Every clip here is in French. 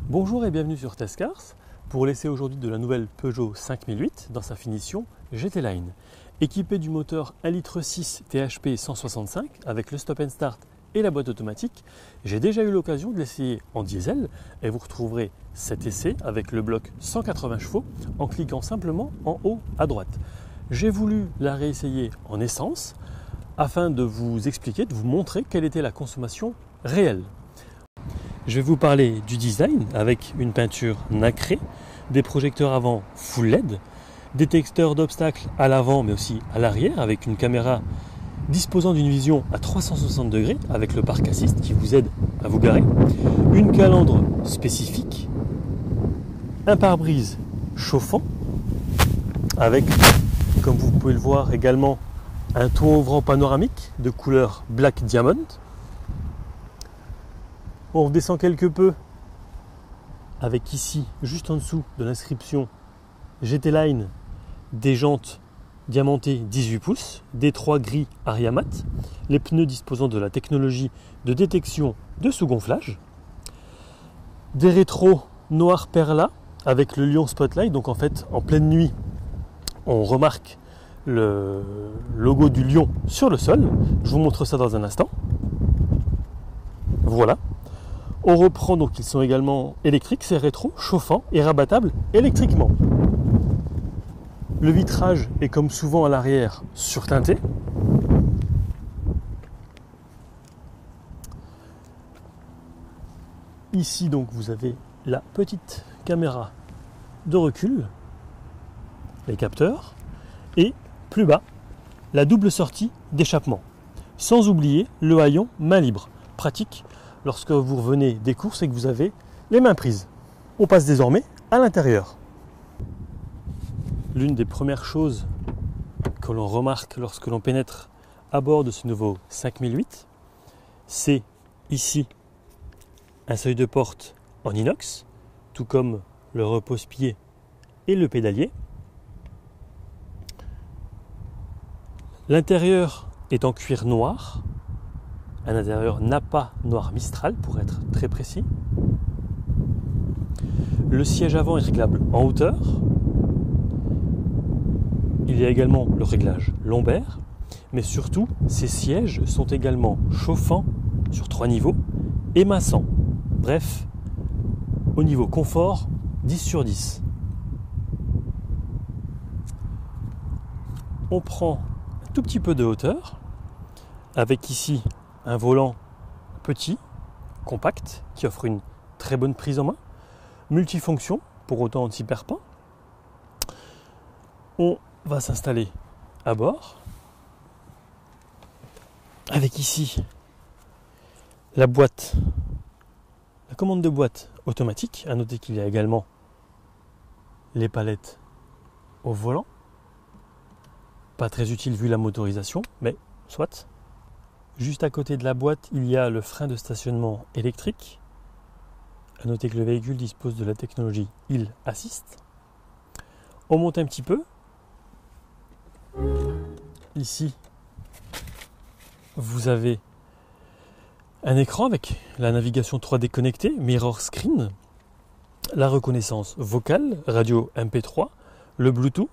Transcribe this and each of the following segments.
Bonjour et bienvenue sur Testcars pour l'essai aujourd'hui de la nouvelle Peugeot 5008 dans sa finition GT Line. Équipée du moteur 1,6 litre THP 165 avec le stop and start et la boîte automatique, j'ai déjà eu l'occasion de l'essayer en diesel et vous retrouverez cet essai avec le bloc 180 chevaux en cliquant simplement en haut à droite. J'ai voulu la réessayer en essence afin de vous expliquer, de vous montrer quelle était la consommation réelle. Je vais vous parler du design avec une peinture nacrée, des projecteurs avant full LED, détecteurs d'obstacles à l'avant mais aussi à l'arrière avec une caméra disposant d'une vision à 360 degrés avec le parc assist qui vous aide à vous garer, une calandre spécifique, un pare-brise chauffant avec, comme vous pouvez le voir également, un toit ouvrant panoramique de couleur Black Diamond. On redescend quelque peu avec ici, juste en dessous de l'inscription GT Line, des jantes diamantées 18 pouces, des 3 gris Ariamat, les pneus disposant de la technologie de détection de sous-gonflage, des rétros noir perla avec le lion spotlight, donc en fait en pleine nuit on remarque le logo du lion sur le sol. Je vous montre ça dans un instant. Voilà. On reprend, donc ils sont également électriques, ces rétros, chauffants et rabattables électriquement. Le vitrage est comme souvent à l'arrière surteinté. Ici donc vous avez la petite caméra de recul, les capteurs, et plus bas la double sortie d'échappement. Sans oublier le haillon main libre, pratique lorsque vous revenez des courses et que vous avez les mains prises. On passe désormais à l'intérieur. L'une des premières choses que l'on remarque lorsque l'on pénètre à bord de ce nouveau 5008, c'est ici un seuil de porte en inox, tout comme le repose-pied et le pédalier. L'intérieur est en cuir noir, un intérieur Nappa noir Mistral pour être très précis. Le siège avant est réglable en hauteur. Il y a également le réglage lombaire, mais surtout ces sièges sont également chauffants sur 3 niveaux et massants. Bref, au niveau confort, 10 sur 10. On prend un tout petit peu de hauteur avec ici un volant petit, compact, qui offre une très bonne prise en main, multifonction, pour autant on ne s'y perd pas. On va s'installer à bord, avec ici la boîte, la commande de boîte automatique. À noter qu'il y a également les palettes au volant, pas très utile vu la motorisation, mais soit. Juste à côté de la boîte, il y a le frein de stationnement électrique. À noter que le véhicule dispose de la technologie Hill Assist. On monte un petit peu. Ici, vous avez un écran avec la navigation 3D connectée, mirror screen, la reconnaissance vocale, radio MP3, le Bluetooth.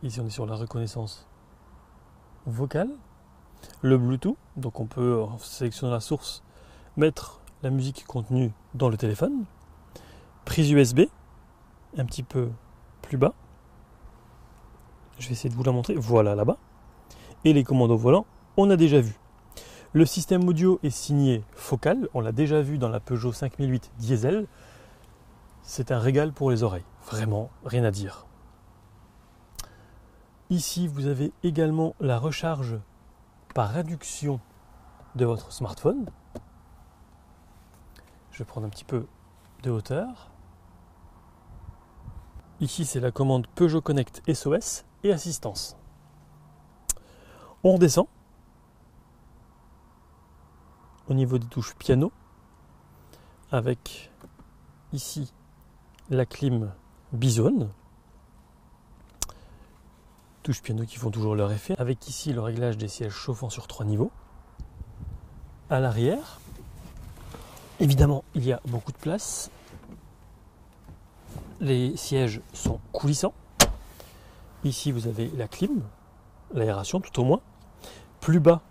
Ici, on est sur la reconnaissance vocale. Le Bluetooth, donc on peut, en sélectionnant la source, mettre la musique contenue dans le téléphone. Prise USB, un petit peu plus bas. Je vais essayer de vous la montrer. Voilà, là-bas. Et les commandes au volant, on a déjà vu. Le système audio est signé Focal. On l'a déjà vu dans la Peugeot 5008 diesel. C'est un régal pour les oreilles. Vraiment, rien à dire. Ici, vous avez également la recharge par induction de votre smartphone. Je vais prendre un petit peu de hauteur. Ici, c'est la commande Peugeot Connect SOS et assistance. On redescend. Au niveau des touches piano, avec ici la clim Bizone. Touches piano qui font toujours leur effet, avec ici le réglage des sièges chauffants sur 3 niveaux. À l'arrière, évidemment, il y a beaucoup de place. Les sièges sont coulissants. Ici, vous avez la clim, l'aération tout au moins. Plus bas,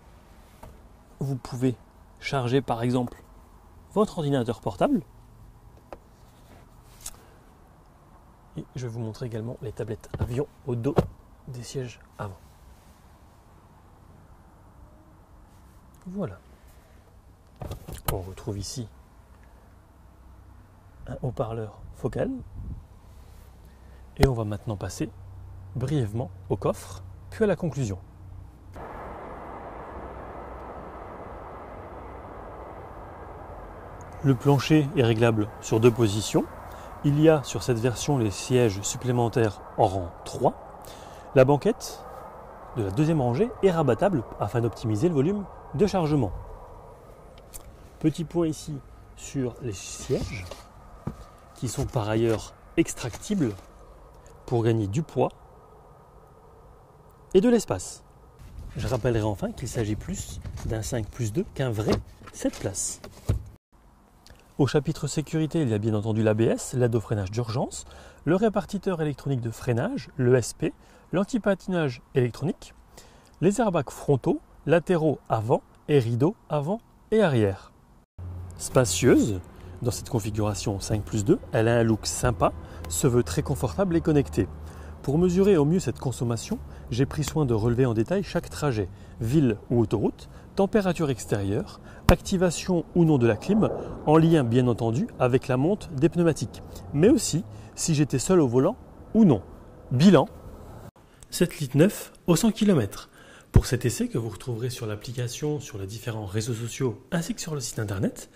vous pouvez charger par exemple votre ordinateur portable. Et je vais vous montrer également les tablettes avion au dos des sièges avant. Voilà. On retrouve ici un haut-parleur focal. Et on va maintenant passer brièvement au coffre, puis à la conclusion. Le plancher est réglable sur 2 positions. Il y a sur cette version les sièges supplémentaires en rang 3. La banquette de la deuxième rangée est rabattable afin d'optimiser le volume de chargement. Petit point ici sur les sièges qui sont par ailleurs extractibles pour gagner du poids et de l'espace. Je rappellerai enfin qu'il s'agit plus d'un 5+2 qu'un vrai 7 places. Au chapitre sécurité, il y a bien entendu l'ABS, l'aide au freinage d'urgence, le répartiteur électronique de freinage, l'ESP, l'antipatinage électronique, les airbags frontaux, latéraux avant et rideaux avant et arrière. Spacieuse, dans cette configuration 5+2, elle a un look sympa, se veut très confortable et connecté. Pour mesurer au mieux cette consommation, j'ai pris soin de relever en détail chaque trajet, ville ou autoroute, température extérieure, activation ou non de la clim, en lien bien entendu avec la monte des pneumatiques, mais aussi si j'étais seul au volant ou non. Bilan 7,9 litres au 100 km. Pour cet essai que vous retrouverez sur l'application, sur les différents réseaux sociaux ainsi que sur le site internet,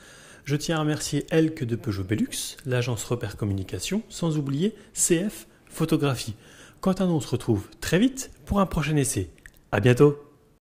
je tiens à remercier Elke de Peugeot Belux, l'agence Repère Communication, sans oublier CF Photographie. Quant à nous, on se retrouve très vite pour un prochain essai. À bientôt!